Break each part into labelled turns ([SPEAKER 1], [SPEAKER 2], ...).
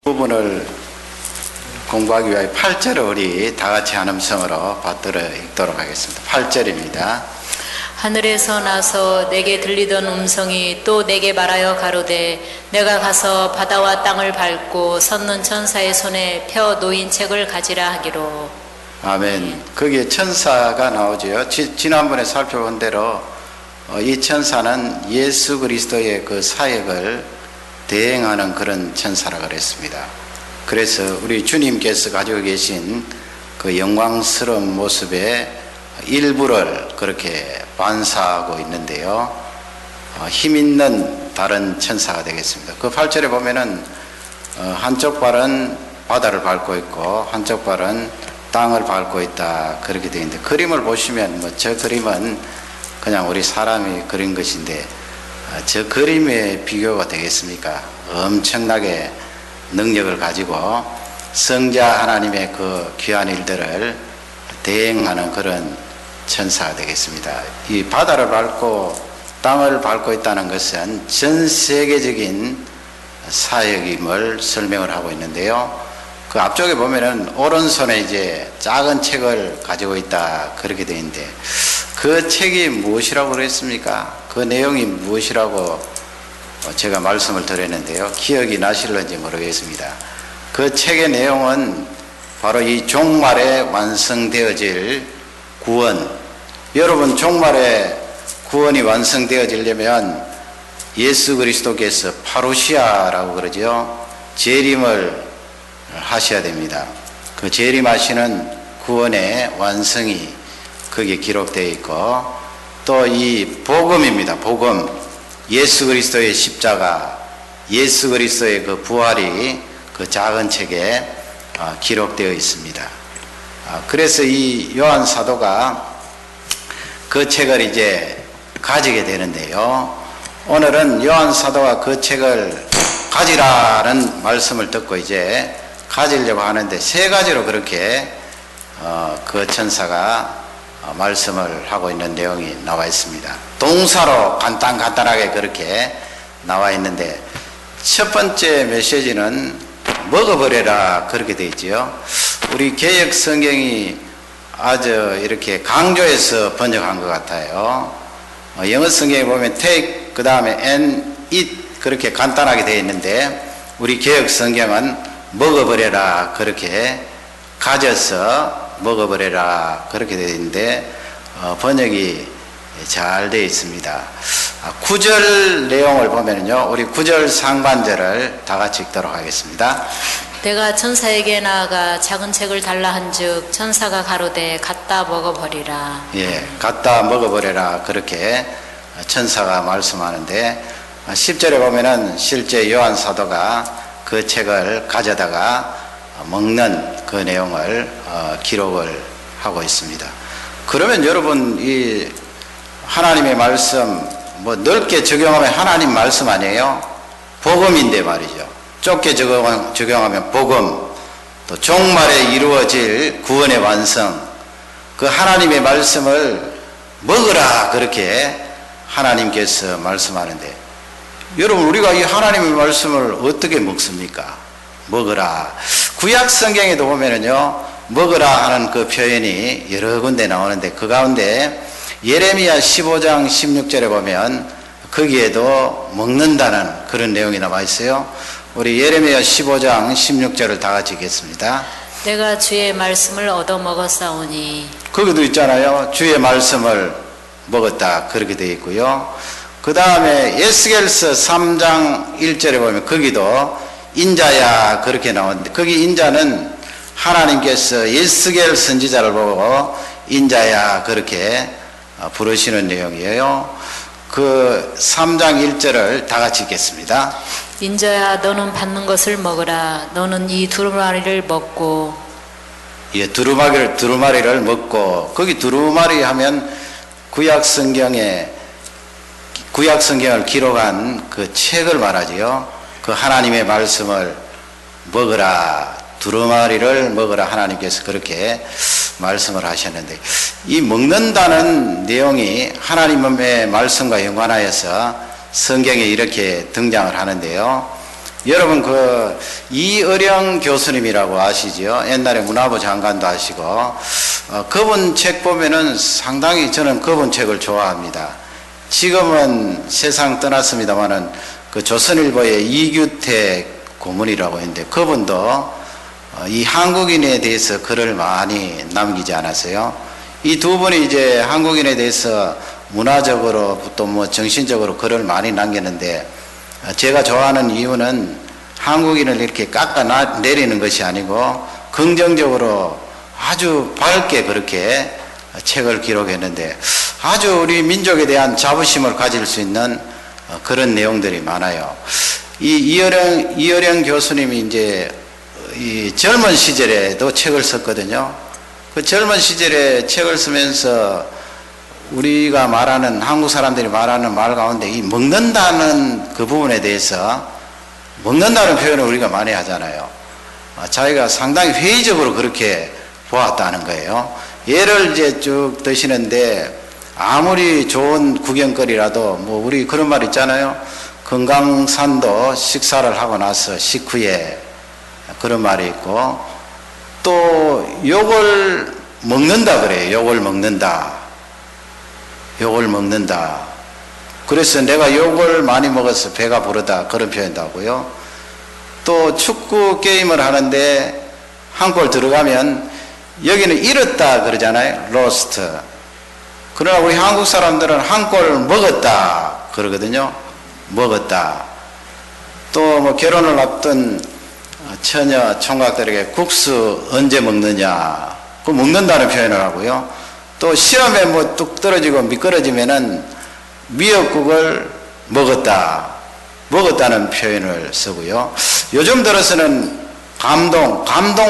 [SPEAKER 1] 부분을 공부하기 위하여 8절을 우리 다 같이 한 음성으로 받들어 읽도록 하겠습니다. 8절입니다.
[SPEAKER 2] 하늘에서 나서 내게 들리던 음성이 또 내게 말하여 가로되 내가 가서 바다와 땅을 밟고 섰는 천사의 손에 펴 놓인 책을 가지라 하기로.
[SPEAKER 1] 아멘. 거기에 천사가 나오죠. 지난번에 살펴본 대로 이 천사는 예수 그리스도의 그 사역을 대행하는 그런 천사라고 그랬습니다. 그래서 우리 주님께서 가지고 계신 그 영광스러운 모습의 일부를 그렇게 반사하고 있는데요. 힘 있는 다른 천사가 되겠습니다. 그 8절에 보면은 한쪽 발은 바다를 밟고 있고 한쪽 발은 땅을 밟고 있다 그렇게 되어 있는데, 그림을 보시면 뭐 저 그림은 그냥 우리 사람이 그린 것인데 저 그림의 비교가 되겠습니까? 엄청나게 능력을 가지고 성자 하나님의 그 귀한 일들을 대행하는 그런 천사가 되겠습니다. 이 바다를 밟고 땅을 밟고 있다는 것은 전 세계적인 사역임을 설명을 하고 있는데요. 그 앞쪽에 보면은 오른손에 이제 작은 책을 가지고 있다 그렇게 되어 있는데, 그 책이 무엇이라고 그랬습니까? 그 내용이 무엇이라고 제가 말씀을 드렸는데요. 기억이 나실런지 모르겠습니다. 그 책의 내용은 바로 이 종말에 완성되어질 구원. 여러분, 종말에 구원이 완성되어지려면 예수 그리스도께서 파루시아라고 그러죠. 재림을 하셔야 됩니다. 그 재림하시는 구원의 완성이 거기에 기록되어 있고, 또 이 복음입니다. 복음. 예수 그리스도의 십자가, 예수 그리스도의 그 부활이 그 작은 책에 기록되어 있습니다. 그래서 이 요한 사도가 그 책을 이제 가지게 되는데요. 오늘은 요한 사도가 그 책을 가지라는 말씀을 듣고 이제 가지려고 하는데, 세 가지로 그렇게 그 천사가 말씀을 하고 있는 내용이 나와 있습니다. 동사로 간단하게 그렇게 나와 있는데, 첫 번째 메시지는 먹어버려라 그렇게 되어 있죠. 우리 개역 성경이 아주 이렇게 강조해서 번역한 것 같아요. 영어 성경에 보면 take, 그 다음에 and eat 그렇게 간단하게 되어 있는데, 우리 개역 성경은 먹어버려라 그렇게 가져서 먹어버려라 그렇게 되어 있는데 번역이 잘 되어 있습니다. 9절 내용을 보면요, 우리 9절 상반절을 다 같이 읽도록 하겠습니다.
[SPEAKER 2] 내가 천사에게 나아가 작은 책을 달라 한즉 천사가 가로되 갖다 먹어버리라.
[SPEAKER 1] 예, 갖다 먹어버려라 그렇게 천사가 말씀하는데, 10절에 보면은 실제 요한 사도가 그 책을 가져다가 먹는 그 내용을 기록을 하고 있습니다. 그러면 여러분, 이 하나님의 말씀 뭐 넓게 적용하면 하나님 말씀 아니에요? 복음인데 말이죠. 좁게 적용하면 복음, 또 종말에 이루어질 구원의 완성, 그 하나님의 말씀을 먹으라 그렇게 하나님께서 말씀하는데, 여러분, 우리가 이 하나님의 말씀을 어떻게 먹습니까? 먹으라. 구약 성경에도 보면은요, 먹으라 하는 그 표현이 여러 군데 나오는데, 그 가운데 예레미야 15장 16절에 보면 거기에도 먹는다는 그런 내용이 나와 있어요. 우리 예레미야 15장 16절을 다 같이 읽겠습니다.
[SPEAKER 2] 내가 주의 말씀을 얻어 먹었사오니.
[SPEAKER 1] 거기도 있잖아요. 주의 말씀을 먹었다 그렇게 되어 있고요. 그 다음에 에스겔서 3장 1절에 보면 거기도 인자야 그렇게 나오는데, 거기 인자는 하나님께서 에스겔 선지자를 보고 인자야 그렇게 부르시는 내용이에요. 그 3장 1절을 다 같이 읽겠습니다.
[SPEAKER 2] 인자야 너는 받는 것을 먹으라. 너는 이 두루마리를 먹고.
[SPEAKER 1] 예, 두루마리를 먹고. 거기 두루마리 하면 구약 성경을 기록한 그 책을 말하지요. 그 하나님의 말씀을 먹으라, 두루마리를 먹으라 하나님께서 그렇게 말씀을 하셨는데, 이 먹는다는 내용이 하나님의 말씀과 연관하여서 성경에 이렇게 등장을 하는데요. 여러분 그 이어령 교수님이라고 아시죠? 옛날에 문화부 장관도 하시고 그분 책 보면은 상당히 저는 그분 책을 좋아합니다. 지금은 세상 떠났습니다만은 그 조선일보의 이규택 고문이라고 했는데 그분도 이 한국인에 대해서 글을 많이 남기지 않았어요. 이 두 분이 이제 한국인에 대해서 문화적으로 또 뭐 정신적으로 글을 많이 남겼는데 제가 좋아하는 이유는 한국인을 이렇게 깎아 내리는 것이 아니고 긍정적으로 아주 밝게 그렇게 책을 기록했는데 아주 우리 민족에 대한 자부심을 가질 수 있는 그런 내용들이 많아요. 이 이어령 교수님이 이제 이 젊은 시절에도 책을 썼거든요. 그 젊은 시절에 책을 쓰면서 우리가 말하는 한국 사람들이 말하는 말 가운데 이 먹는다는 그 부분에 대해서 먹는다는 표현을 우리가 많이 하잖아요. 자기가 상당히 회의적으로 그렇게 보았다는 거예요. 예를 이제 쭉 드시는데 아무리 좋은 구경거리라도 뭐 우리 그런 말 있잖아요. 금강산도 식사를 하고 나서 식후에 그런 말이 있고 또 욕을 먹는다 그래요. 욕을 먹는다. 그래서 내가 욕을 많이 먹어서 배가 부르다 그런 표현도 하고요. 또 축구 게임을 하는데 한 골 들어가면 여기는 잃었다 그러잖아요. 로스트. 그러나 우리 한국 사람들은 한 골 먹었다 그러거든요. 먹었다. 또 뭐 결혼을 앞둔 처녀 총각들에게 국수 언제 먹느냐 그 먹는다는 표현을 하고요. 또 시험에 뭐 뚝 떨어지고 미끄러지면은 미역국을 먹었다는 표현을 쓰고요. 요즘 들어서는 감동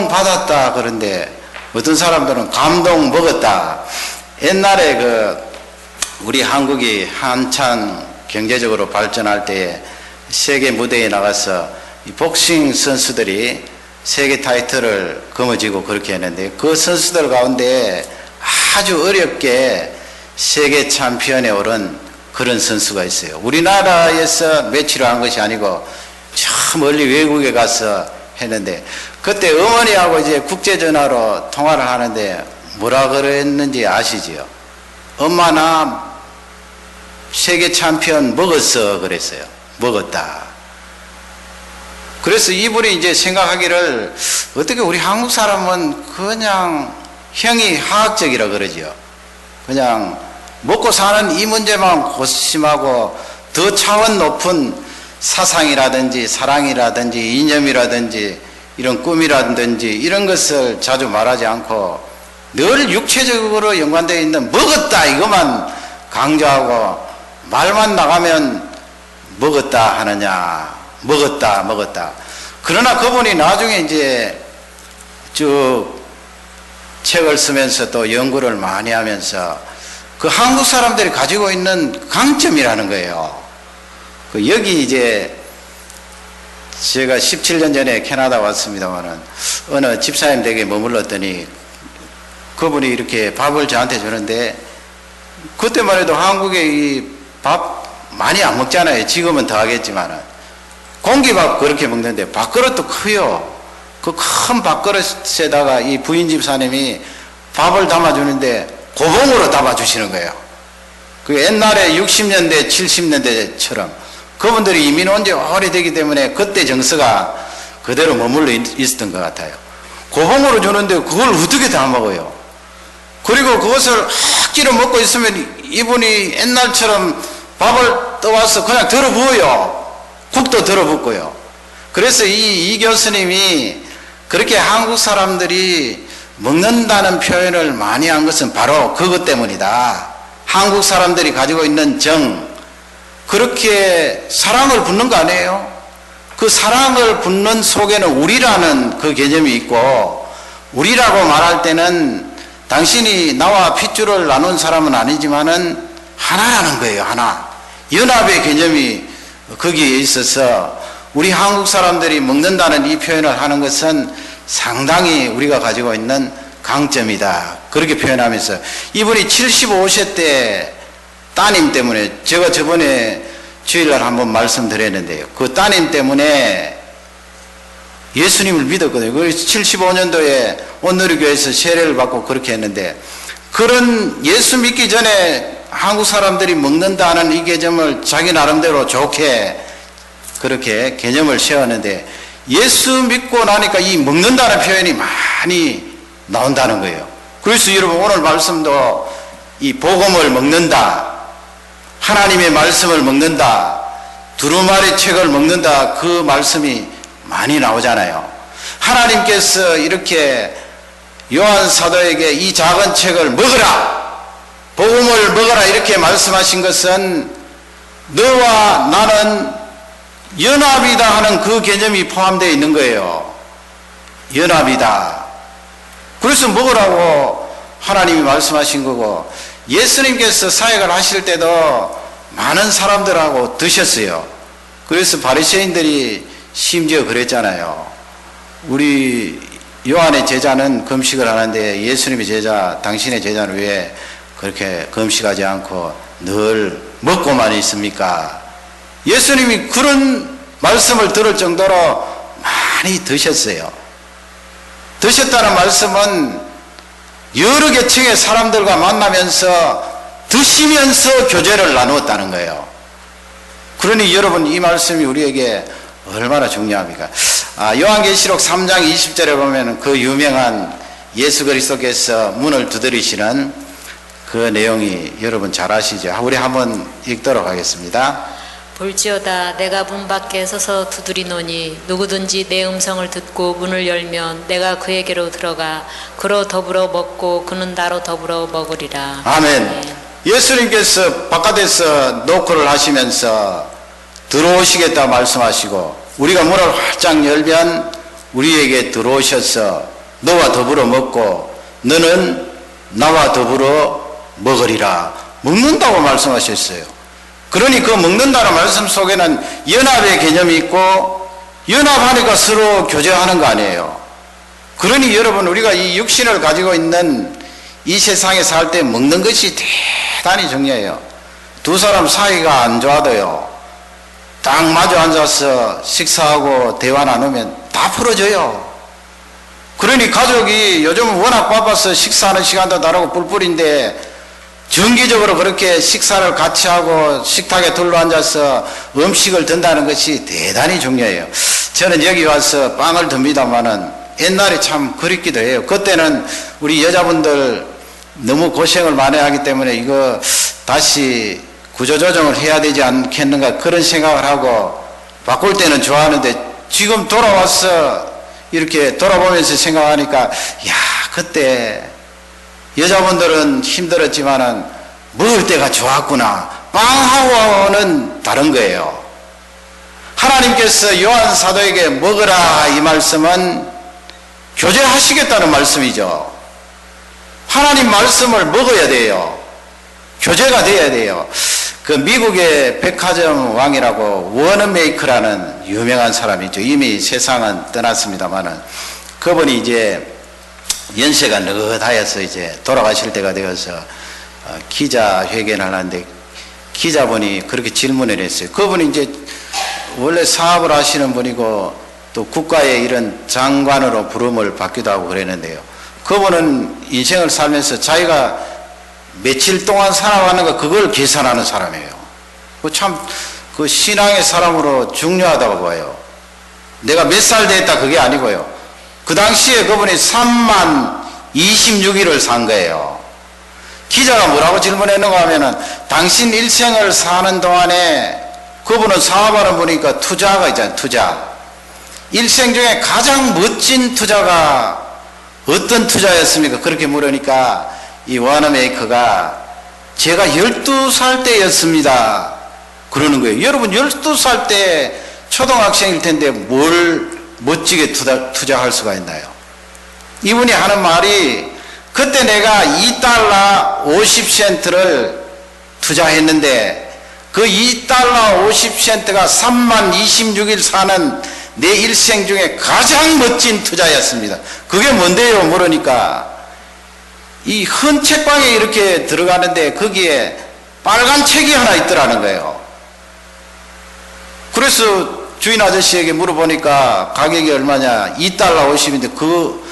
[SPEAKER 1] 받았다 그런데 어떤 사람들은 감동 먹었다. 옛날에 그 우리 한국이 한창 경제적으로 발전할 때에 세계 무대에 나가서 이 복싱 선수들이 세계 타이틀을 거머쥐고 그렇게 했는데 그 선수들 가운데 아주 어렵게 세계 챔피언에 오른 그런 선수가 있어요. 우리나라에서 매치를 한 것이 아니고 저 멀리 외국에 가서 했는데 그때 어머니하고 이제 국제전화로 통화를 하는데 뭐라 그랬는지 아시지요? 엄마 나 세계 챔피언 먹었어 그랬어요. 먹었다. 그래서 이분이 이제 생각하기를 어떻게 우리 한국 사람은 그냥 형이 화학적이라 그러지요. 그냥 먹고 사는 이 문제만 고심하고 더 차원 높은 사상이라든지 사랑이라든지 이념이라든지 이런 꿈이라든지 이런 것을 자주 말하지 않고 늘 육체적으로 연관되어 있는 먹었다 이것만 강조하고 말만 나가면 먹었다 하느냐 먹었다 그러나 그분이 나중에 이제 쭉 책을 쓰면서 또 연구를 많이 하면서 그 한국 사람들이 가지고 있는 강점이라는 거예요. 그 여기 이제 제가 17년 전에 캐나다 왔습니다만은 어느 집사님 댁에 머물렀더니 그분이 이렇게 밥을 저한테 주는데 그때만 해도 한국에 이 밥 많이 안 먹잖아요. 지금은 더 하겠지만은 공기밥 그렇게 먹는데 밥그릇도 커요. 그 큰 밥그릇에다가 이 부인 집사님이 밥을 담아주는데 고봉으로 담아주시는 거예요. 그 옛날에 60년대 70년대처럼 그분들이 이민 온 지 오래되기 때문에 그때 정서가 그대로 머물러 있었던 것 같아요. 고봉으로 주는데 그걸 어떻게 다 먹어요? 그리고 그것을 학기로 먹고 있으면 이분이 옛날처럼 밥을 떠와서 그냥 덜어 부어요. 국도 덜어 붓고요. 그래서 이 교수님이 그렇게 한국 사람들이 먹는다는 표현을 많이 한 것은 바로 그것 때문이다. 한국 사람들이 가지고 있는 정, 그렇게 사랑을 붓는 거 아니에요? 그 사랑을 붓는 속에는 우리라는 그 개념이 있고, 우리라고 말할 때는 당신이 나와 핏줄을 나눈 사람은 아니지만은 하나라는 거예요. 하나. 연합의 개념이 거기에 있어서 우리 한국 사람들이 먹는다는 이 표현을 하는 것은 상당히 우리가 가지고 있는 강점이다. 그렇게 표현하면서 이분이 75세 때 따님 때문에, 제가 저번에 주일날 한번 말씀드렸는데요. 그 따님 때문에 예수님을 믿었거든요. 그래서 75년도에 온누리교회에서 세례를 받고 그렇게 했는데, 그런 예수 믿기 전에 한국 사람들이 먹는다는 이 개념을 자기 나름대로 좋게 그렇게 개념을 세웠는데, 예수 믿고 나니까 이 먹는다는 표현이 많이 나온다는 거예요. 그래서 여러분 오늘 말씀도 이 복음을 먹는다, 하나님의 말씀을 먹는다, 두루마리 책을 먹는다, 그 말씀이 많이 나오잖아요. 하나님께서 이렇게 요한 사도에게 이 작은 책을 먹으라, 복음을 먹으라 이렇게 말씀하신 것은 너와 나는 연합이다 하는 그 개념이 포함되어 있는 거예요. 연합이다. 그래서 먹으라고 하나님이 말씀하신 거고, 예수님께서 사역을 하실 때도 많은 사람들하고 드셨어요. 그래서 바리새인들이 심지어 그랬잖아요. 우리 요한의 제자는 금식을 하는데 예수님의 제자, 당신의 제자는 왜 그렇게 금식하지 않고 늘 먹고만 있습니까? 예수님이 그런 말씀을 들을 정도로 많이 드셨어요. 드셨다는 말씀은 여러 계층의 사람들과 만나면서 드시면서 교제를 나누었다는 거예요. 그러니 여러분 이 말씀이 우리에게 얼마나 중요합니까? 요한계시록 3장 20절에 보면 그 유명한 예수 그리스도께서 문을 두드리시는 그 내용이 여러분 잘 아시죠? 우리 한번 읽도록 하겠습니다.
[SPEAKER 2] 볼지어다 내가 문 밖에 서서 두드리노니 누구든지 내 음성을 듣고 문을 열면 내가 그에게로 들어가 그로 더불어 먹고 그는 나로 더불어 먹으리라.
[SPEAKER 1] 아멘. 예수님께서 바깥에서 노크를 하시면서 들어오시겠다 말씀하시고, 우리가 문을 활짝 열면 우리에게 들어오셔서 너와 더불어 먹고 너는 나와 더불어 먹으리라. 먹는다고 말씀하셨어요. 그러니 그 먹는다는 말씀 속에는 연합의 개념이 있고, 연합하니까 서로 교제하는 거 아니에요. 그러니 여러분 우리가 이 육신을 가지고 있는 이 세상에 살 때 먹는 것이 대단히 중요해요. 두 사람 사이가 안 좋아도요, 딱 마주 앉아서 식사하고 대화 나누면 다 풀어져요. 그러니 가족이 요즘은 워낙 바빠서 식사하는 시간도 다르고 뿔뿔인데 정기적으로 그렇게 식사를 같이 하고 식탁에 둘러앉아서 음식을 든다는 것이 대단히 중요해요. 저는 여기 와서 빵을 듭니다마는 옛날에 참 그립기도 해요. 그때는 우리 여자분들 너무 고생을 많이 하기 때문에 이거 다시 구조조정을 해야 되지 않겠는가 그런 생각을 하고 바꿀 때는 좋아하는데, 지금 돌아와서 이렇게 돌아보면서 생각하니까 야, 그때 여자분들은 힘들었지만은 먹을 때가 좋았구나. 빵하고는 다른 거예요. 하나님께서 요한 사도에게 먹으라 이 말씀은 교제하시겠다는 말씀이죠. 하나님 말씀을 먹어야 돼요. 교제가 돼야 돼요. 그 미국의 백화점 왕이라고 워너메이커라는 유명한 사람이 있죠. 이미 세상은 떠났습니다만은 그분이 이제 연세가 느긋하여서 이제 돌아가실 때가 되어서 기자회견을 하는데 기자분이 그렇게 질문을 했어요. 그분이 이제 원래 사업을 하시는 분이고 또 국가의 이런 장관으로 부름을 받기도 하고 그랬는데요. 그분은 인생을 살면서 자기가 며칠 동안 살아왔는가 그걸 계산하는 사람이에요. 참 그 신앙의 사람으로 중요하다고 봐요. 내가 몇 살 됐다 그게 아니고요. 그 당시에 그분이 3만 26일을 산 거예요. 기자가 뭐라고 질문했는가 하면은 당신 일생을 사는 동안에 그분은 사업하는 분이니까 투자가 있잖아요. 투자. 일생 중에 가장 멋진 투자가 어떤 투자였습니까? 그렇게 물으니까 이 워너메이커가 제가 12살 때였습니다. 그러는 거예요. 여러분 12살 때 초등학생일 텐데 뭘 멋지게 투자할 수가 있나요? 이분이 하는 말이 그때 내가 2달러 50센트를 투자했는데 그 2달러 50센트가 3만 26일 사는 내 일생 중에 가장 멋진 투자였습니다. 그게 뭔데요? 물으니까 이 헌 책방에 이렇게 들어가는데 거기에 빨간 책이 하나 있더라는 거예요. 그래서 주인 아저씨에게 물어보니까 가격이 얼마냐? $2 50인데 그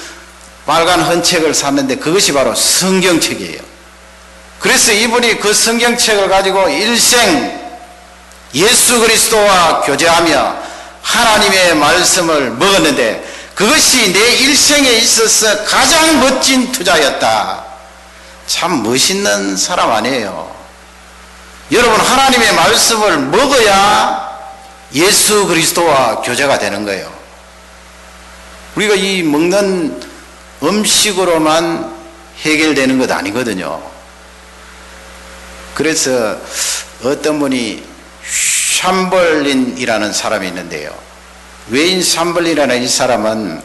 [SPEAKER 1] 빨간 헌책을 샀는데 그것이 바로 성경책이에요. 그래서 이분이 그 성경책을 가지고 일생 예수 그리스도와 교제하며 하나님의 말씀을 먹었는데 그것이 내 일생에 있어서 가장 멋진 투자였다. 참 멋있는 사람 아니에요. 여러분, 하나님의 말씀을 먹어야 예수 그리스도와 교제가 되는 거예요. 우리가 이 먹는 음식으로만 해결되는 것 아니거든요. 그래서 어떤 분이 샴벌린이라는 사람이 있는데요. 웨인 샴벌린이라는 이 사람은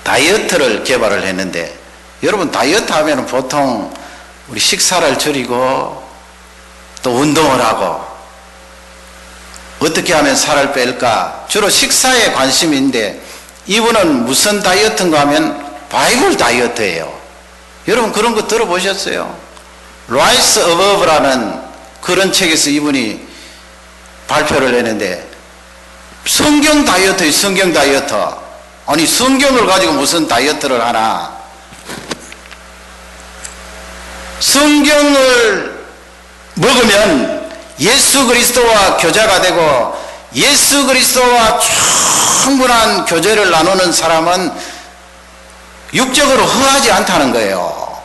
[SPEAKER 1] 다이어트를 개발을 했는데, 여러분 다이어트 하면 보통 우리 식사를 줄이고 또 운동을 하고 어떻게 하면 살을 뺄까 주로 식사에 관심인데, 이분은 무슨 다이어트인가 하면 바이블 다이어트예요. 여러분 그런 거 들어보셨어요? Rise Above라는 그런 책에서 이분이 발표를 했는데, 성경 다이어트예요. 성경 다이어트. 아니 성경을 가지고 무슨 다이어트를 하나. 성경을 먹으면 예수 그리스도와 교제가 되고, 예수 그리스도와 충분한 교제를 나누는 사람은 육적으로 허하지 않다는 거예요.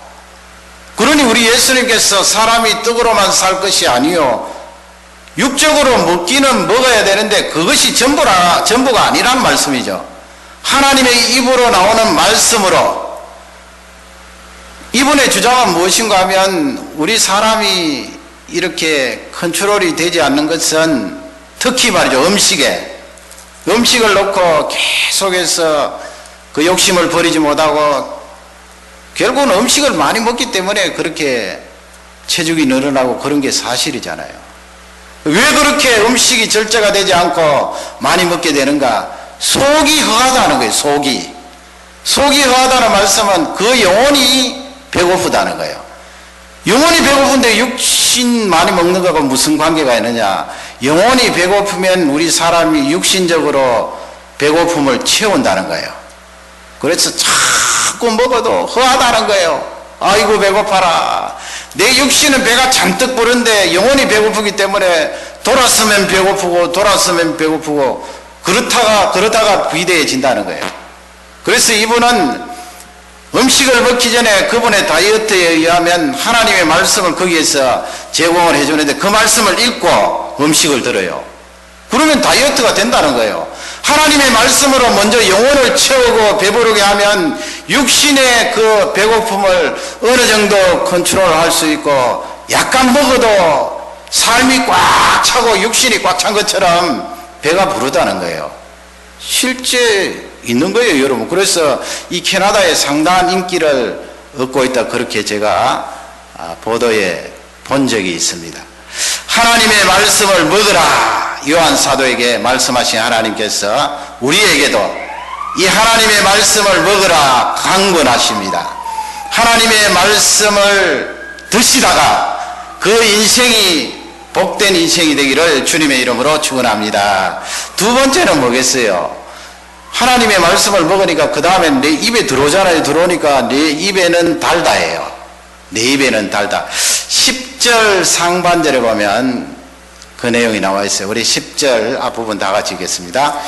[SPEAKER 1] 그러니 우리 예수님께서 사람이 떡으로만 살 것이 아니요 육적으로 먹기는 먹어야 되는데 그것이 전부가 아니란 말씀이죠. 하나님의 입으로 나오는 말씀으로. 이분의 주장은 무엇인가 하면, 우리 사람이 이렇게 컨트롤이 되지 않는 것은 특히 말이죠, 음식을 놓고 계속해서 그 욕심을 버리지 못하고 결국은 음식을 많이 먹기 때문에 그렇게 체중이 늘어나고 그런 게 사실이잖아요. 왜 그렇게 음식이 절제가 되지 않고 많이 먹게 되는가? 속이 허하다는 거예요. 속이 허하다는 말씀은 그 영혼이 배고프다는 거예요. 영혼이 배고픈데 육신 많이 먹는 거하고 무슨 관계가 있느냐? 영혼이 배고프면 우리 사람이 육신적으로 배고픔을 채운다는 거예요. 그래서 자꾸 먹어도 허하다는 거예요. 아이고 배고파라. 내 육신은 배가 잔뜩 부른데 영혼이 배고프기 때문에 돌았으면 배고프고 그러다가 비대해진다는 거예요. 그래서 이분은 음식을 먹기 전에 그분의 다이어트에 의하면 하나님의 말씀을 거기에서 제공을 해주는데 그 말씀을 읽고 음식을 들어요. 그러면 다이어트가 된다는 거예요. 하나님의 말씀으로 먼저 영혼을 채우고 배부르게 하면 육신의 그 배고픔을 어느 정도 컨트롤할 수 있고, 약간 먹어도 삶이 꽉 차고 육신이 꽉 찬 것처럼 배가 부르다는 거예요. 실제 있는 거예요, 여러분. 그래서 이 캐나다에 상당한 인기를 얻고 있다, 그렇게 제가 보도에 본 적이 있습니다. 하나님의 말씀을 먹으라. 요한 사도에게 말씀하신 하나님께서 우리에게도 이 하나님의 말씀을 먹으라 강권하십니다. 하나님의 말씀을 드시다가 그 인생이 복된 인생이 되기를 주님의 이름으로 축원합니다. 두 번째는 뭐겠어요? 하나님의 말씀을 먹으니까 그 다음에 내 입에 들어오잖아요. 들어오니까 내 입에는 달다예요. 내 입에는 달다. 10절 상반절에 보면 그 내용이 나와 있어요. 우리 10절 앞부분 다 같이 읽겠습니다.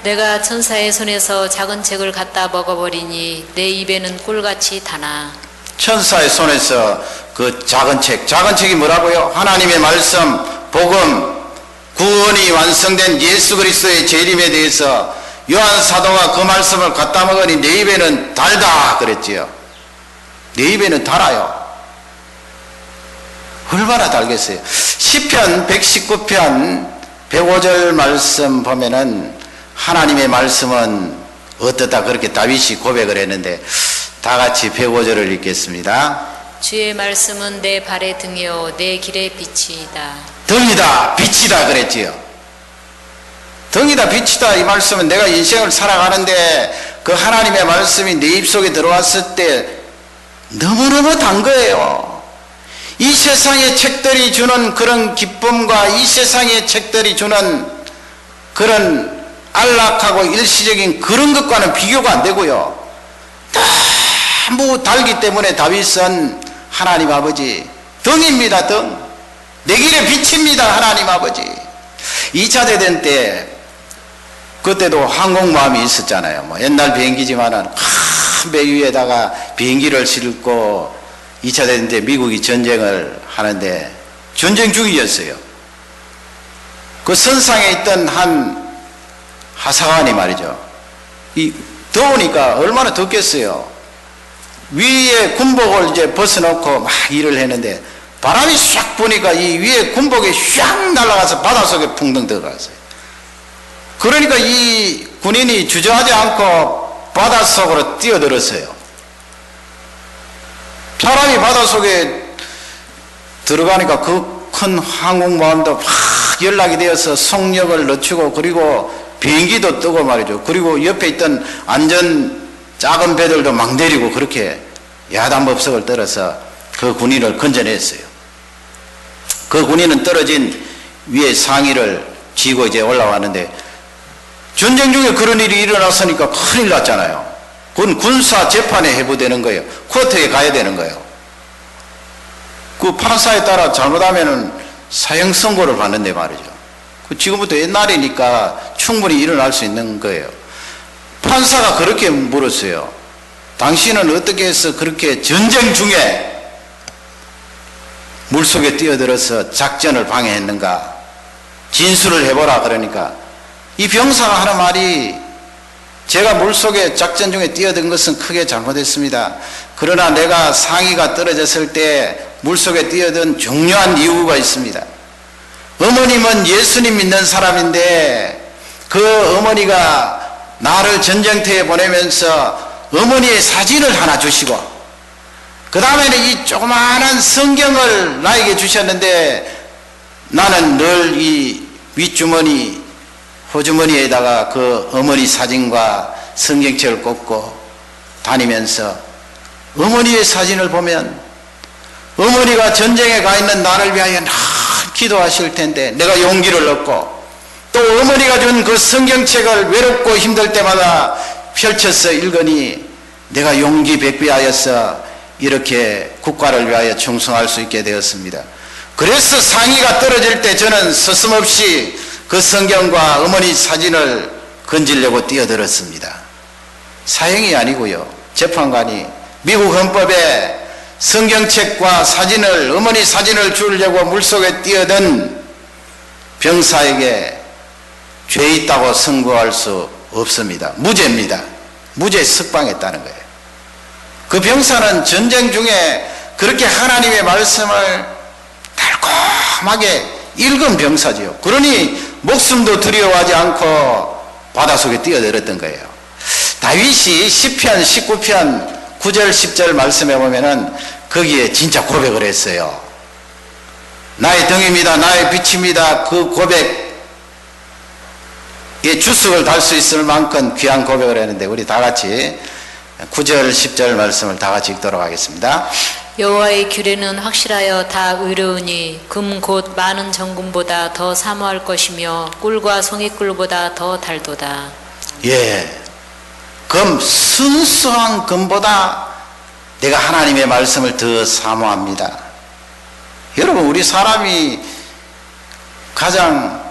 [SPEAKER 2] 내가 천사의 손에서 작은 책을 갖다 먹어버리니 내 입에는 꿀같이 다나.
[SPEAKER 1] 천사의 손에서 그 작은 책이 뭐라고요? 하나님의 말씀, 복음, 구원이 완성된 예수 그리스도의 재림에 대해서 요한 사도가 그 말씀을 갖다 먹으니 내 입에는 달다 그랬지요. 내 입에는 달아요. 얼마나 달겠어요. 시편 119편 105절 말씀 보면은 하나님의 말씀은 어떻다 그렇게 다윗이 고백을 했는데, 다 같이 105절을 읽겠습니다.
[SPEAKER 2] 주의 말씀은 내 발의 등이요 내 길의 빛이다.
[SPEAKER 1] 등이다 빛이다 그랬지요. 등이다 빛이다 이 말씀은 내가 인생을 살아가는데 그 하나님의 말씀이 내 입속에 들어왔을 때 너무너무 단 거예요. 이 세상의 책들이 주는 그런 기쁨과 이 세상의 책들이 주는 그런 안락하고 일시적인 그런 것과는 비교가 안 되고요. 너무 달기 때문에 다윗은 하나님 아버지 등입니다. 등. 내 길의 빛입니다. 하나님 아버지. 2차 대전 때 그때도 항공모함이 있었잖아요. 뭐 옛날 비행기지만은 큰 배 위에다가 비행기를 싣고 2차 대전 때 미국이 전쟁을 하는데 전쟁 중이었어요. 그 선상에 있던 한 하사관이 말이죠. 이 더우니까 얼마나 덥겠어요. 위에 군복을 이제 벗어놓고 막 일을 했는데 바람이 샥 부니까 이 위에 군복이 샥 날아가서 바닷속에 풍덩 들어갔어요. 그러니까 이 군인이 주저하지 않고 바닷속으로 뛰어들었어요. 사람이 바닷속에 들어가니까 그 큰 항공모함도 막 연락이 되어서 속력을 늦추고 그리고 비행기도 뜨고 말이죠. 그리고 옆에 있던 안전 작은 배들도 막 내리고 그렇게 야단법석을 떨어서 그 군인을 건져냈어요. 그 군인은 떨어진 위에 상의를 쥐고 이제 올라왔는데 전쟁 중에 그런 일이 일어났으니까 큰일 났잖아요. 그건 군사 재판에 해부되는 거예요. 코트에 가야 되는 거예요. 그 판사에 따라 잘못하면은 사형 선고를 받는데 말이죠. 지금부터 옛날이니까 충분히 일어날 수 있는 거예요. 판사가 그렇게 물었어요. 당신은 어떻게 해서 그렇게 전쟁 중에 물속에 뛰어들어서 작전을 방해했는가? 진술을 해보라. 그러니까 이 병사가 하는 말이 제가 물속에 작전 중에 뛰어든 것은 크게 잘못했습니다. 그러나 내가 상의가 떨어졌을 때 물속에 뛰어든 중요한 이유가 있습니다. 어머님은 예수님 믿는 사람인데 그 어머니가 나를 전쟁터에 보내면서 어머니의 사진을 하나 주시고 그 다음에는 이 조그마한 성경을 나에게 주셨는데 나는 늘 이 윗주머니 호주머니에다가 그 어머니 사진과 성경책을 꽂고 다니면서 어머니의 사진을 보면 어머니가 전쟁에 가 있는 나를 위하여 늘 기도하실 텐데 내가 용기를 얻고 또 어머니가 준 그 성경책을 외롭고 힘들 때마다 펼쳐서 읽으니 내가 용기 백비하여서 이렇게 국가를 위하여 충성할 수 있게 되었습니다. 그래서 상의가 떨어질 때 저는 서슴없이 그 성경과 어머니 사진을 건지려고 뛰어들었습니다. 사형이 아니고요. 재판관이 미국 헌법에 성경책과 사진을 어머니 사진을 주려고 물속에 뛰어든 병사에게 죄 있다고 선고할 수 없습니다. 무죄입니다. 무죄 석방했다는 거예요. 그 병사는 전쟁 중에 그렇게 하나님의 말씀을 달콤하게 읽은 병사지요. 그러니 목숨도 두려워하지 않고 바닷속에 뛰어들었던 거예요. 다윗이 시편 19편 9절 10절 말씀해 보면은 거기에 진짜 고백을 했어요. 나의 등입니다. 나의 빛입니다. 그 고백에 주석을 달 수 있을 만큼 귀한 고백을 했는데 우리 다 같이 9절 10절 말씀을 다 같이 읽도록 하겠습니다.
[SPEAKER 2] 여호와의 규례는 확실하여 다 의로우니 금 곧 많은 정금보다 더 사모할 것이며 꿀과 송이꿀보다 더 달도다.
[SPEAKER 1] 예, 금 순수한 금보다 내가 하나님의 말씀을 더 사모합니다. 여러분, 우리 사람이 가장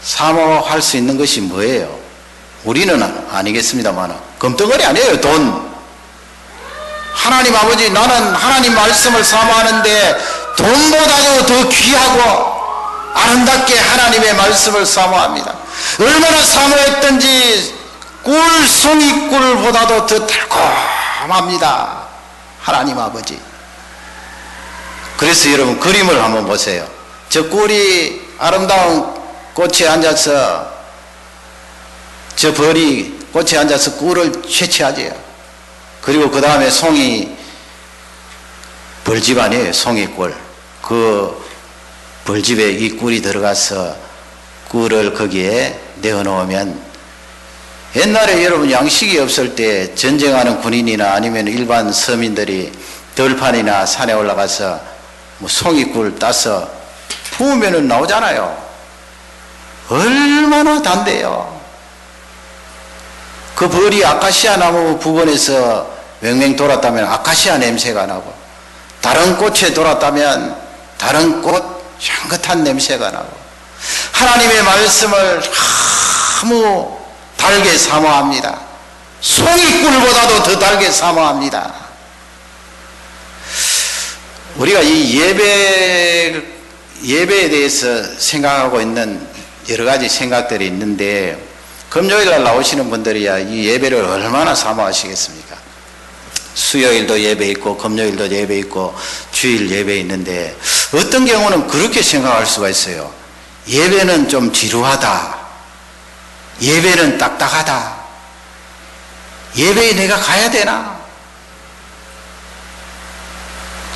[SPEAKER 1] 사모할 수 있는 것이 뭐예요? 우리는 아니겠습니다만 금덩어리 아니에요. 돈. 하나님 아버지, 나는 하나님 말씀을 사모하는데 돈보다도 더 귀하고 아름답게 하나님의 말씀을 사모합니다. 얼마나 사모했던지 꿀, 송이꿀보다도 더 달콤합니다. 하나님 아버지. 그래서 여러분 그림을 한번 보세요. 저 꿀이 아름다운 꽃에 앉아서 저 벌이 꽃에 앉아서 꿀을 채취하지요. 그리고 그 다음에 송이 벌집 아니에요. 송이꿀. 그 벌집에 이 꿀이 들어가서 꿀을 거기에 내어놓으면 옛날에 여러분 양식이 없을 때 전쟁하는 군인이나 아니면 일반 서민들이 들판이나 산에 올라가서 뭐 송이꿀 따서 부으면은 나오잖아요. 얼마나 단데요. 그 벌이 아카시아 나무 부근에서 맹맹 돌았다면 아카시아 냄새가 나고, 다른 꽃에 돌았다면 다른 꽃 향긋한 냄새가 나고, 하나님의 말씀을 너무 달게 사모합니다. 송이꿀보다도 더 달게 사모합니다. 우리가 이 예배에 대해서 생각하고 있는 여러 가지 생각들이 있는데, 금요일날 나오시는 분들이야 이 예배를 얼마나 사모하시겠습니까? 수요일도 예배 있고 금요일도 예배 있고 주일 예배 있는데, 어떤 경우는 그렇게 생각할 수가 있어요. 예배는 좀 지루하다, 예배는 딱딱하다, 예배에 내가 가야 되나?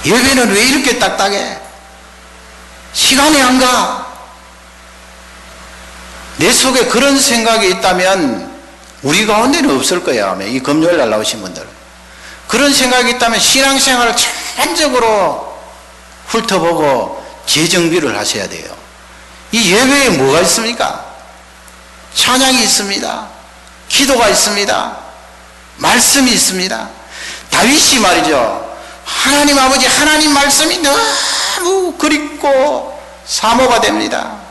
[SPEAKER 1] 예배는 왜 이렇게 딱딱해? 시간이 안 가? 내 속에 그런 생각이 있다면 우리 가운데는 없을 거예요. 아마 이 금요일날 나오신 분들, 그런 생각이 있다면 신앙생활을 전반적으로 훑어보고 재정비를 하셔야 돼요. 이 예배에 뭐가 있습니까? 찬양이 있습니다. 기도가 있습니다. 말씀이 있습니다. 다윗이 말이죠, 하나님 아버지, 하나님 말씀이 너무 그립고 사모가 됩니다.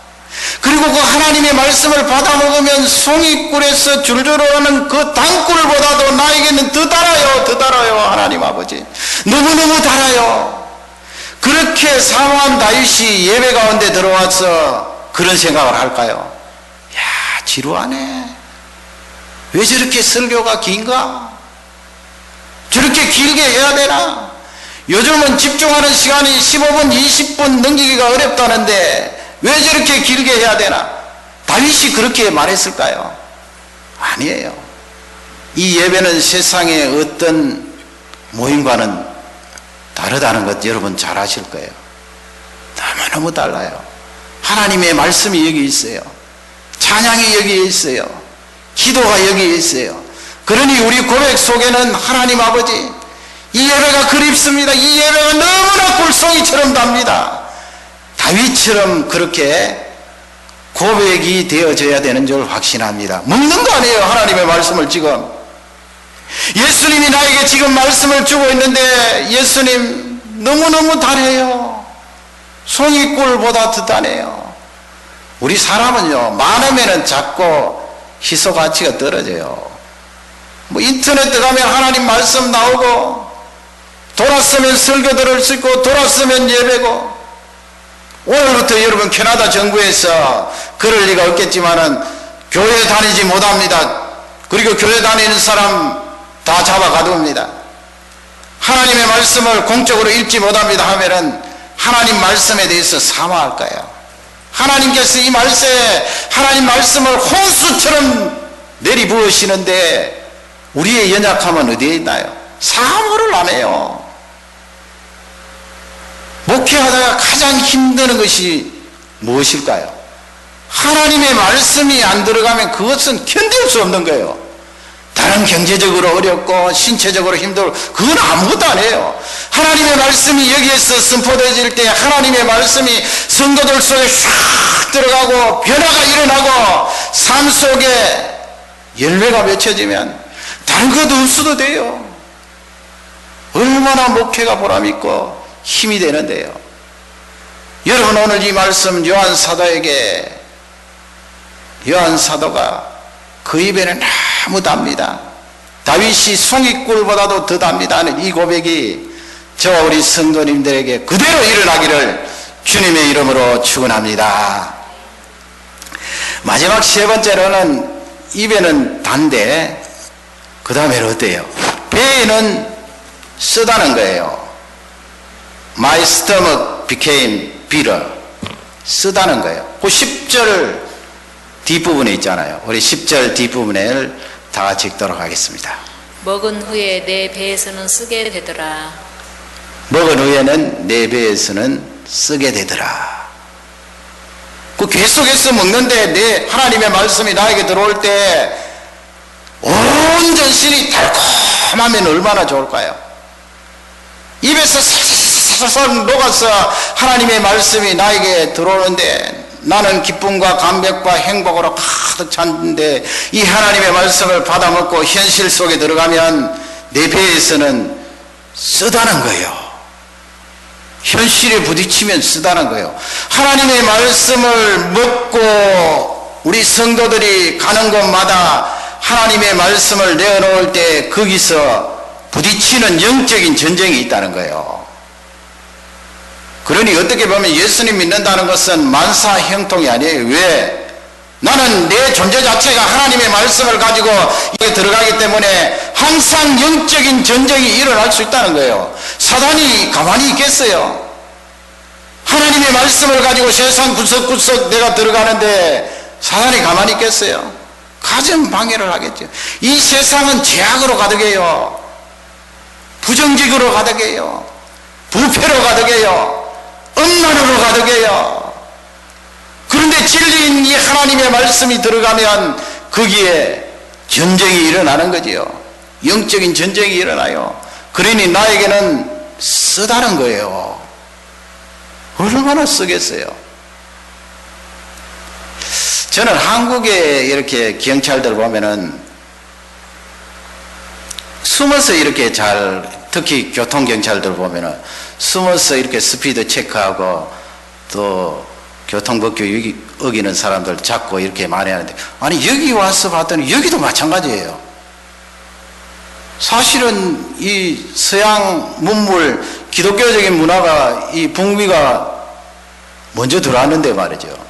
[SPEAKER 1] 그리고 그 하나님의 말씀을 받아 먹으면 송이꿀에서 줄줄 흐르는 그 단꿀보다도 나에게는 더 달아요, 더 달아요. 하나님 아버지, 너무너무 달아요. 그렇게 사모한 다윗이 예배 가운데 들어와서 그런 생각을 할까요? 야, 지루하네. 왜 저렇게 설교가 긴가? 저렇게 길게 해야 되나? 요즘은 집중하는 시간이 15분, 20분 넘기기가 어렵다는데 왜 저렇게 길게 해야 되나? 다윗이 그렇게 말했을까요? 아니에요. 이 예배는 세상의 어떤 모임과는 다르다는 것 여러분 잘 아실 거예요. 너무너무 달라요. 하나님의 말씀이 여기 있어요. 찬양이 여기에 있어요. 기도가 여기에 있어요. 그러니 우리 고백 속에는 하나님 아버지, 이 예배가 그립습니다. 이 예배가 너무나 꿀송이처럼 답니다. 다윗처럼 그렇게 고백이 되어져야 되는 줄 확신합니다. 먹는 거 아니에요, 하나님의 말씀을. 지금 예수님이 나에게 지금 말씀을 주고 있는데, 예수님 너무너무 달해요. 송이꿀보다 더 달해요. 우리 사람은요, 많으면 자꾸 희소 가치가 떨어져요. 뭐 인터넷 들어가면 하나님 말씀 나오고, 돌았으면 설교 들을 수 있고, 돌았으면 예배고. 오늘부터 여러분 캐나다 정부에서 그럴 리가 없겠지만은 교회 다니지 못합니다. 그리고 교회 다니는 사람 다 잡아 가둡니다. 하나님의 말씀을 공적으로 읽지 못합니다 하면은 하나님 말씀에 대해서 사모할 거예요. 하나님께서 이 말씀에 하나님 말씀을 홍수처럼 내리부으시는데 우리의 연약함은 어디에 있나요? 사모를 안 해요. 목회하다가 가장 힘드는 것이 무엇일까요? 하나님의 말씀이 안 들어가면 그것은 견딜 수 없는 거예요. 다른 경제적으로 어렵고 신체적으로 힘들고 그건 아무것도 아니에요. 하나님의 말씀이 여기에서 선포되어질 때 하나님의 말씀이 성도들 속에 싹 들어가고 변화가 일어나고 삶 속에 열매가 맺혀지면 다른 것도 없어도 돼요. 얼마나 목회가 보람있고 힘이 되는데요. 여러분, 오늘 이 말씀 요한 사도에게, 요한 사도가 그 입에는 너무 답니다. 다윗이 송이꿀보다도 더 답니다 하는 이 고백이 저와 우리 성도님들에게 그대로 일어나기를 주님의 이름으로 축원합니다. 마지막 세 번째로는 입에는 단데 그 다음에는 어때요? 배에는 쓰다는 거예요. My stomach became bitter. 쓰다는 거예요. 그 10절 뒷부분에 있잖아요. 우리 10절 뒷부분을 다 같이 읽도록 하겠습니다.
[SPEAKER 2] 먹은 후에 내 배에서는 쓰게 되더라.
[SPEAKER 1] 먹은 후에는 내 배에서는 쓰게 되더라. 그 계속해서 먹는데 내 하나님의 말씀이 나에게 들어올 때 온 전신이 달콤하면 얼마나 좋을까요? 입에서 살살 녹아서 하나님의 말씀이 나에게 들어오는데 나는 기쁨과 감격과 행복으로 가득 찼는데 이 하나님의 말씀을 받아먹고 현실 속에 들어가면 내 배에서는 쓰다는 거예요. 현실에 부딪히면 쓰다는 거예요. 하나님의 말씀을 먹고 우리 성도들이 가는 곳마다 하나님의 말씀을 내어놓을 때 거기서 부딪히는 영적인 전쟁이 있다는 거예요. 그러니 어떻게 보면 예수님 믿는다는 것은 만사형통이 아니에요. 왜? 나는 내 존재 자체가 하나님의 말씀을 가지고 이에 들어가기 때문에 항상 영적인 전쟁이 일어날 수 있다는 거예요. 사단이 가만히 있겠어요? 하나님의 말씀을 가지고 세상 구석구석 내가 들어가는데 사단이 가만히 있겠어요? 가정 방해를 하겠죠. 이 세상은 죄악으로 가득해요. 부정직으로 가득해요. 부패로 가득해요. 음란으로 가득해요. 그런데 진리인 이 하나님의 말씀이 들어가면 거기에 전쟁이 일어나는 거지요. 영적인 전쟁이 일어나요. 그러니 나에게는 쓰다는 거예요. 얼마나 쓰겠어요? 저는 한국에 이렇게 경찰들 보면은 숨어서 이렇게 잘, 특히 교통경찰들 보면은 숨어서 이렇게 스피드 체크하고 또 교통법규 어기는 사람들 잡고 이렇게 많이 하는데, 아니 여기 와서 봤더니 여기도 마찬가지예요. 사실은 이 서양 문물 기독교적인 문화가 이 북미가 먼저 들어왔는데 말이죠.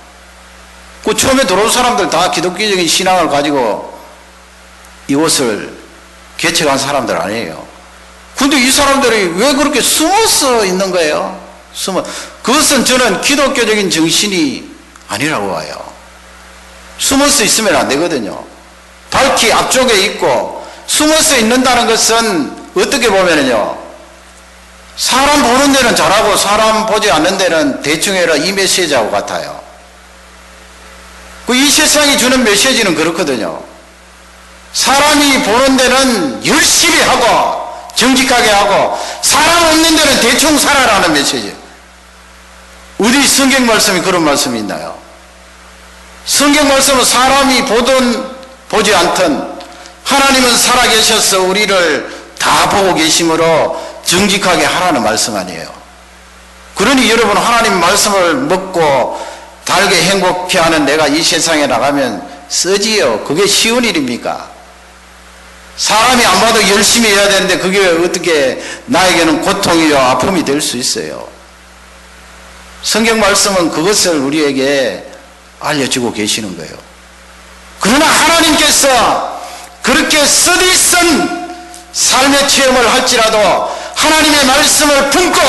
[SPEAKER 1] 그 처음에 들어온 사람들 다 기독교적인 신앙을 가지고 이곳을 개척한 사람들 아니에요. 근데 이 사람들이 왜 그렇게 숨어서 있는 거예요? 그것은 저는 기독교적인 정신이 아니라고 봐요. 숨어서 있으면 안 되거든요. 밝히 앞쪽에 있고, 숨어서 있는다는 것은 어떻게 보면요, 사람 보는 데는 잘하고 사람 보지 않는 데는 대충 해라, 이 메시지하고 같아요. 이 세상이 주는 메시지는 그렇거든요. 사람이 보는 데는 열심히 하고 정직하게 하고 사람 없는 데는 대충 살아라는 메시지. 어디 성경 말씀이 그런 말씀이 있나요? 성경 말씀은 사람이 보든 보지 않든 하나님은 살아계셔서 우리를 다 보고 계심으로 정직하게 하라는 말씀 아니에요. 그러니 여러분, 하나님 말씀을 먹고 달게 행복해하는 내가 이 세상에 나가면 쓰지요. 그게 쉬운 일입니까? 사람이 안 봐도 열심히 해야 되는데 그게 어떻게 나에게는 고통이요 아픔이 될 수 있어요. 성경 말씀은 그것을 우리에게 알려주고 계시는 거예요. 그러나 하나님께서 그렇게 쓰디쓴 삶의 체험을 할지라도 하나님의 말씀을 품고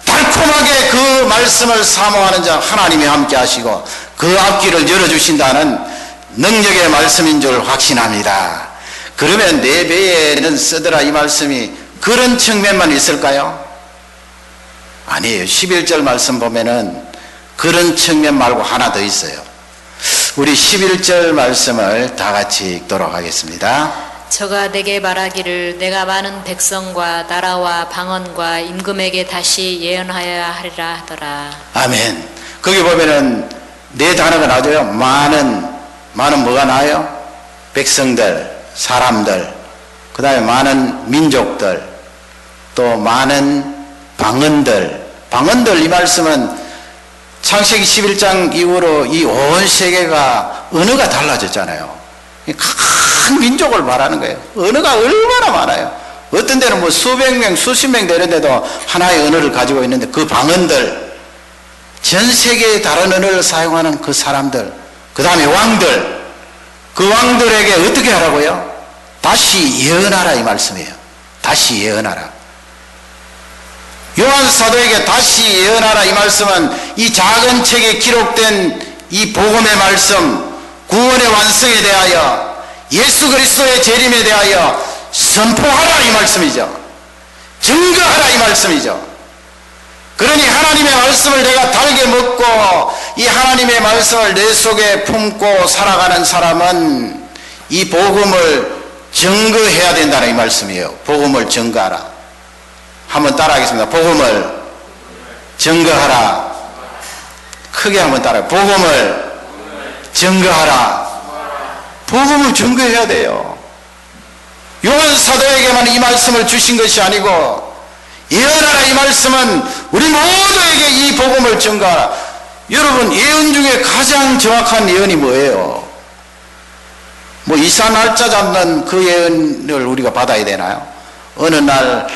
[SPEAKER 1] 달콤하게 그 말씀을 사모하는 자 하나님이 함께 하시고 그 앞길을 열어주신다는 능력의 말씀인 줄 확신합니다. 그러면 내 배에는 쓰더라 이 말씀이 그런 측면만 있을까요? 아니에요. 11절 말씀 보면은 그런 측면 말고 하나 더 있어요. 우리 11절 말씀을 다 같이 읽도록 하겠습니다.
[SPEAKER 2] 저가 내게 말하기를 내가 많은 백성과 나라와 방언과 임금에게 다시 예언하여야 하리라 하더라. 아멘.
[SPEAKER 1] 거기 보면은 네 단어가 나와요. 많은 뭐가 나와요? 백성들, 사람들, 그 다음에 많은 민족들, 또 많은 방언들 이 말씀은 창세기 11장 이후로 이 온 세계가 언어가 달라졌잖아요. 큰 민족을 말하는 거예요. 언어가 얼마나 많아요. 어떤 데는 뭐 수백 명, 수십 명 되는데도 하나의 언어를 가지고 있는데 그 방언들, 전 세계의 다른 언어를 사용하는 그 사람들, 그 다음에 왕들, 그 왕들에게 어떻게 하라고요? 다시 예언하라 이 말씀이에요. 다시 예언하라. 요한 사도에게 다시 예언하라 이 말씀은 이 작은 책에 기록된 이 복음의 말씀, 구원의 완성에 대하여 예수 그리스도의 재림에 대하여 선포하라 이 말씀이죠. 증거하라 이 말씀이죠. 그러니 하나님의 말씀을 내가 달게 먹고 이 하나님의 말씀을 내 속에 품고 살아가는 사람은 이 복음을 증거해야 된다는 이 말씀이에요. 복음을 증거하라. 한번 따라하겠습니다. 복음을 증거하라. 크게 한번 따라요. 복음을 증거하라. 복음을 증거해야 돼요. 요한 사도에게만 이 말씀을 주신 것이 아니고 예언하라 이 말씀은 우리 모두에게 이 복음을 증거하라. 여러분, 예언 중에 가장 정확한 예언이 뭐예요? 뭐 이사 날짜 잡는 그 예언을 우리가 받아야 되나요? 어느 날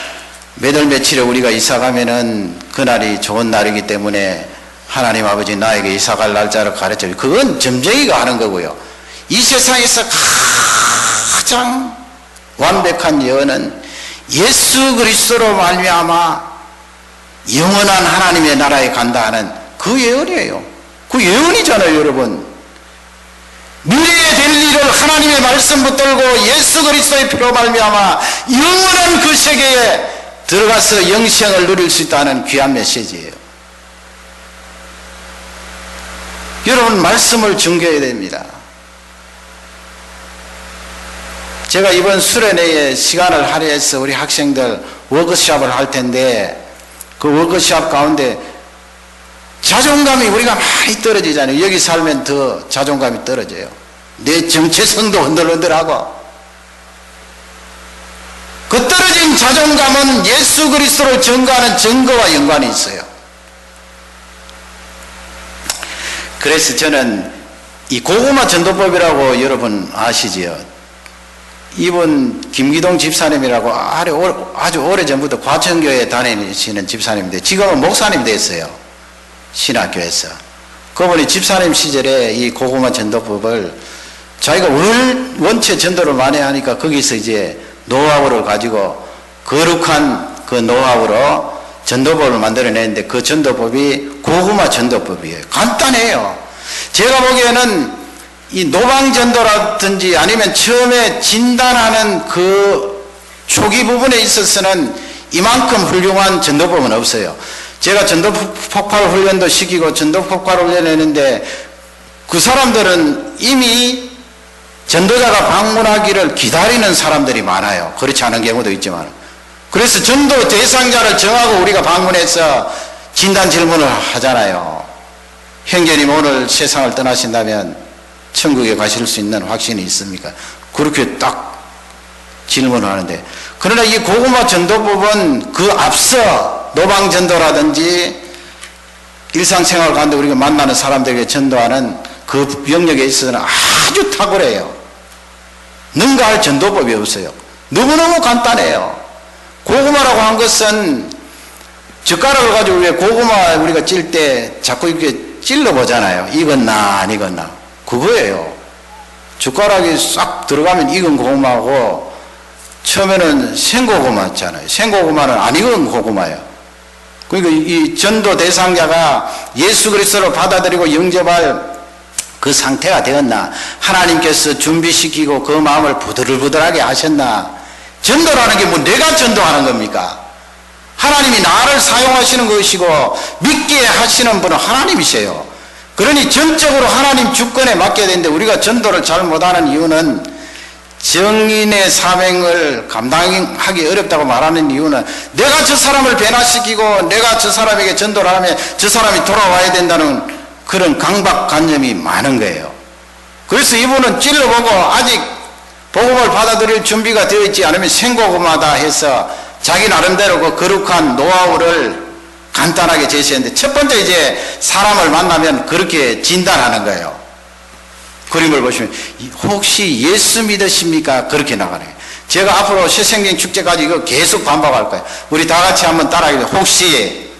[SPEAKER 1] 몇 월 며칠에 우리가 이사 가면은 그날이 좋은 날이기 때문에 하나님 아버지 나에게 이사 갈 날짜를 가르쳐요. 그건 점쟁이가 하는 거고요. 이 세상에서 가장 완벽한 예언은 예수 그리스도로 말미암아 영원한 하나님의 나라에 간다 하는 그 예언이에요. 그 예언이잖아요, 여러분. 미래에 될 일을 하나님의 말씀 붙들고 예수 그리스도의 피로 말미암아 영원한 그 세계에 들어가서 영생을 누릴 수 있다는 귀한 메시지예요. 여러분, 말씀을 증거해야 됩니다. 제가 이번 수련회에 시간을 할애해서 우리 학생들 워크숍을 할 텐데 그 워크숍 가운데 자존감이 우리가 많이 떨어지잖아요. 여기 살면 더 자존감이 떨어져요. 내 정체성도 흔들흔들하고. 그 떨어진 자존감은 예수 그리스도를 증거하는 증거와 연관이 있어요. 그래서 저는 이 고구마 전도법이라고 여러분 아시지요? 이분 김기동 집사님이라고 아주 오래전부터 과천교회에 다니시는 집사님인데 지금은 목사님 됐어요. 신학교에서. 그분이 집사님 시절에 이 고구마 전도법을 자기가 원체 전도를 많이 하니까 거기서 이제 노하우를 가지고 거룩한 그 노하우로 전도법을 만들어냈는데 그 전도법이 고구마 전도법이에요. 간단해요. 제가 보기에는 이 노방전도라든지 아니면 처음에 진단하는 그 초기 부분에 있어서는 이만큼 훌륭한 전도법은 없어요. 제가 전도폭발 훈련도 시키고 전도폭발 훈련을 했는데 그 사람들은 이미 전도자가 방문하기를 기다리는 사람들이 많아요. 그렇지 않은 경우도 있지만. 그래서 전도 대상자를 정하고 우리가 방문해서 진단 질문을 하잖아요. 형제님 오늘 세상을 떠나신다면 천국에 가실 수 있는 확신이 있습니까? 그렇게 딱 질문을 하는데, 그러나 이 고구마 전도법은 그 앞서 노방전도라든지 일상생활 가운데 우리가 만나는 사람들에게 전도하는 그 영역에 있어서는 아주 탁월해요. 능가할 전도법이 없어요. 너무너무 간단해요. 고구마라고 한 것은 젓가락을 가지고 왜 고구마 우리가 찔 때 자꾸 이렇게 찔러보잖아요. 익었나 안 익었나. 그거예요. 젓가락이 싹 들어가면 익은 고구마고 처음에는 생고구마였잖아요. 생고구마는 안 익은 고구마예요. 그러니까 이 전도 대상자가 예수 그리스도를 받아들이고 영접할 그 상태가 되었나, 하나님께서 준비시키고 그 마음을 부들부들하게 하셨나. 전도라는 게 뭐 내가 전도하는 겁니까? 하나님이 나를 사용하시는 것이고 믿게 하시는 분은 하나님이세요. 그러니 전적으로 하나님 주권에 맡겨야 되는데 우리가 전도를 잘 못하는 이유는 정인의 사명을 감당하기 어렵다고 말하는 이유는 내가 저 사람을 변화시키고 내가 저 사람에게 전도를 하면 저 사람이 돌아와야 된다는 그런 강박관념이 많은 거예요. 그래서 이분은 찔러보고 아직 복음을 받아들일 준비가 되어 있지 않으면 생고구마다 해서 자기 나름대로 그 거룩한 노하우를 간단하게 제시했는데, 첫 번째 이제 사람을 만나면 그렇게 진단하는 거예요. 그림을 보시면 혹시 예수 믿으십니까? 그렇게 나가는 거예요. 제가 앞으로 새생명 축제까지 이거 계속 반복할 거예요. 우리 다 같이 한번 따라하겠습니다. 혹시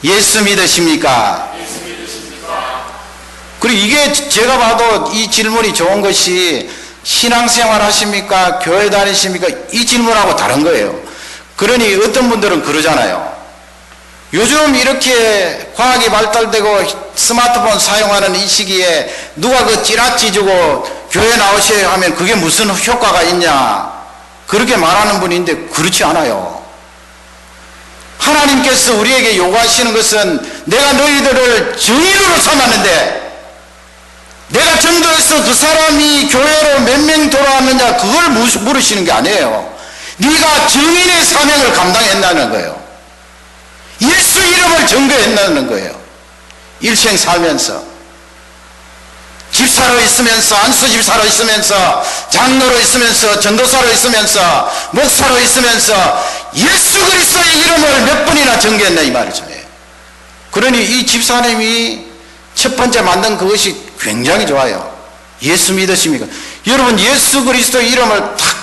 [SPEAKER 1] 예수 믿으십니까? 그리고 이게 제가 봐도 이 질문이 좋은 것이 신앙생활 하십니까? 교회 다니십니까? 이 질문하고 다른 거예요. 그러니 어떤 분들은 그러잖아요. 요즘 이렇게 과학이 발달되고 스마트폰 사용하는 이 시기에 누가 그 찌라찌 주고 교회 나오셔야 하면 그게 무슨 효과가 있냐, 그렇게 말하는 분인데 그렇지 않아요. 하나님께서 우리에게 요구하시는 것은 내가 너희들을 증인으로 삼았는데 내가 전도해서 그 사람이 교회로 몇 명 돌아왔느냐 그걸 물으시는 게 아니에요. 네가 증인의 사명을 감당했다는 거예요. 예수 이름을 증거했다는 거예요. 일생 살면서 집사로 있으면서, 안수 집사로 있으면서, 장로로 있으면서, 전도사로 있으면서, 목사로 있으면서 예수 그리스도의 이름을 몇 번이나 전개했나 이 말이죠. 그러니 이 집사님이 첫 번째 만든 그것이 굉장히 좋아요. 예수 믿으십니까? 여러분, 예수 그리스도의 이름을 탁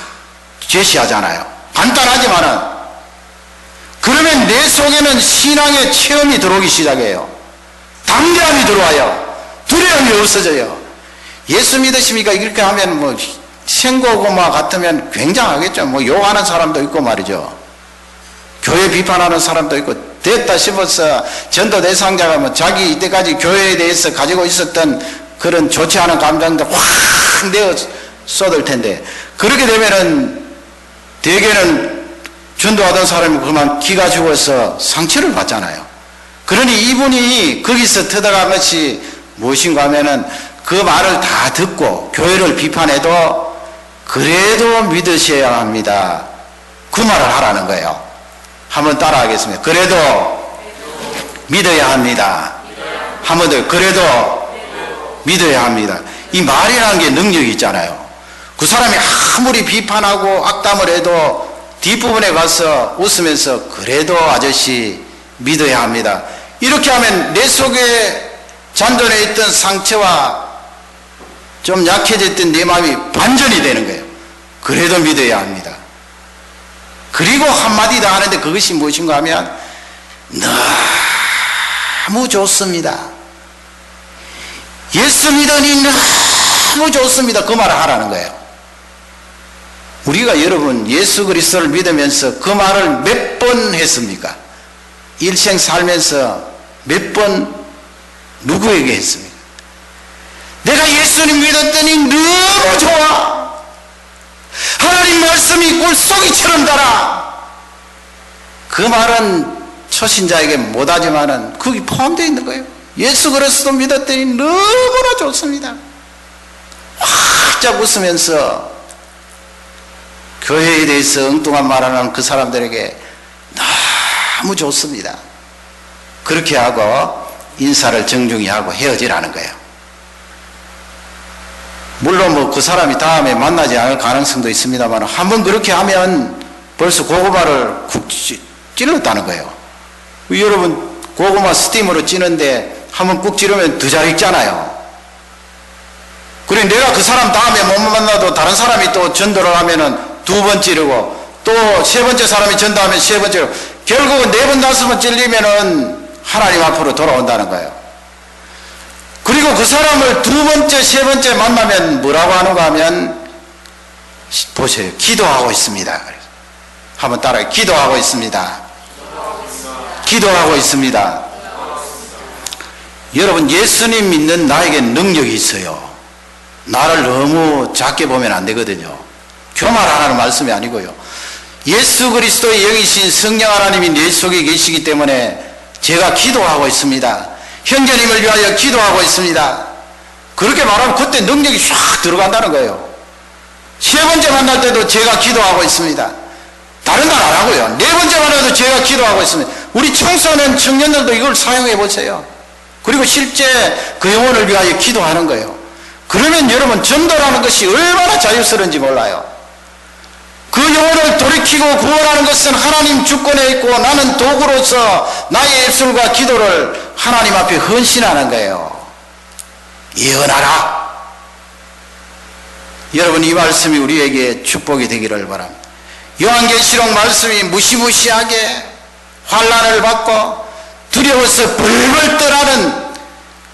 [SPEAKER 1] 제시하잖아요. 간단하지만은. 그러면 내 속에는 신앙의 체험이 들어오기 시작해요. 담대함이 들어와요. 두려움이 없어져요. 예수 믿으십니까? 이렇게 하면 뭐 생고구마 같으면 굉장하겠죠. 뭐 욕하는 사람도 있고 말이죠. 교회 비판하는 사람도 있고, 됐다 싶어서 전도 대상자가 뭐 자기 이때까지 교회에 대해서 가지고 있었던 그런 좋지 않은 감정들 확 내어 쏟을 텐데, 그렇게 되면은 대개는 전도하던 사람이 그만 기가 죽어서 상처를 받잖아요. 그러니 이분이 거기서 터득한 것이 무엇인가 하면은 그 말을 다 듣고 교회를 비판해도 그래도 믿으셔야 합니다. 그 말을 하라는 거예요. 한번 따라하겠습니다. 그래도 믿어야 합니다. 한번 더, 그래도 믿어야 합니다. 이 말이라는 게 능력이 있잖아요. 그 사람이 아무리 비판하고 악담을 해도 뒷부분에 가서 웃으면서 그래도 아저씨 믿어야 합니다. 이렇게 하면 내 속에 잔존해 있던 상처와 좀 약해졌던 내 마음이 반전이 되는 거예요. 그래도 믿어야 합니다. 그리고 한마디 더 하는데 그것이 무엇인가 하면 너무 좋습니다. 예수 믿으니 너무 좋습니다. 그 말을 하라는 거예요. 우리가 여러분 예수 그리스도를 믿으면서 그 말을 몇 번 했습니까? 일생 살면서 몇 번 누구에게 했습니까? 내가 예수님 믿었더니 너무 좋아. 하나님 말씀이 물속이처럼 달아. 그 말은 초신자에게 못하지만은 거기 포함되어 있는 거예요. 예수 그리스도 믿었더니 너무나 좋습니다. 활짝 웃으면서 교회에 대해서 엉뚱한 말하는 그 사람들에게 너무 좋습니다. 그렇게 하고 인사를 정중히 하고 헤어지라는 거예요. 물론 뭐 그 사람이 다음에 만나지 않을 가능성도 있습니다만 한번 그렇게 하면 벌써 고구마를 쿡 찔렀다는 거예요. 여러분 고구마 스팀으로 찌는데 한번 꾹 찌르면 더 잘 익잖아요. 그래 내가 그 사람 다음에 못 만나도 다른 사람이 또 전도를 하면은 두 번 찌르고 또 세 번째 사람이 전도하면 세 번째, 결국은 네 번 다섯 번 찔리면은 하나님 앞으로 돌아온다는 거예요. 그리고 그 사람을 두 번째 세 번째 만나면 뭐라고 하는가 하면 보세요. 기도하고 있습니다. 한번 따라해. 기도하고 있습니다. 기도하고 있습니다. 여러분 예수님 믿는 나에게 능력이 있어요. 나를 너무 작게 보면 안 되거든요. 교만하라는 말씀이 아니고요. 예수 그리스도의 영이신 성령 하나님이 내 속에 계시기 때문에 제가 기도하고 있습니다. 형제님을 위하여 기도하고 있습니다. 그렇게 말하면 그때 능력이 쫙 들어간다는 거예요. 세 번째 만날 때도 제가 기도하고 있습니다. 다른 말 안 하고요. 네 번째 만나도 제가 기도하고 있습니다. 우리 청소년 청년들도 이걸 사용해 보세요. 그리고 실제 그 영혼을 위하여 기도하는 거예요. 그러면 여러분 전도라는 것이 얼마나 자유스러운지 몰라요. 그 영혼을 돌이키고 구원하는 것은 하나님 주권에 있고 나는 도구로서 나의 입술과 기도를 하나님 앞에 헌신하는 거예요. 예언하라. 여러분 이 말씀이 우리에게 축복이 되기를 바랍니다. 요한계시록 말씀이 무시무시하게 환난을 받고 두려워서 벌벌 떠나는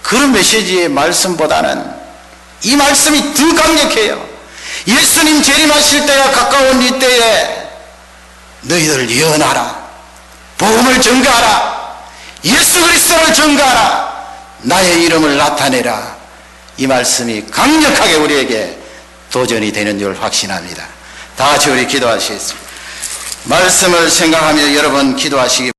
[SPEAKER 1] 그런 메시지의 말씀보다는 이 말씀이 더 강력해요. 예수님 재림하실 때가 가까운 이때에 너희들 예언하라. 복음을 전가하라. 예수 그리스도를 전가하라. 나의 이름을 나타내라. 이 말씀이 강력하게 우리에게 도전이 되는 줄 확신합니다. 다 같이 우리 기도하시겠습니다. 말씀을 생각하며 여러분 기도하시기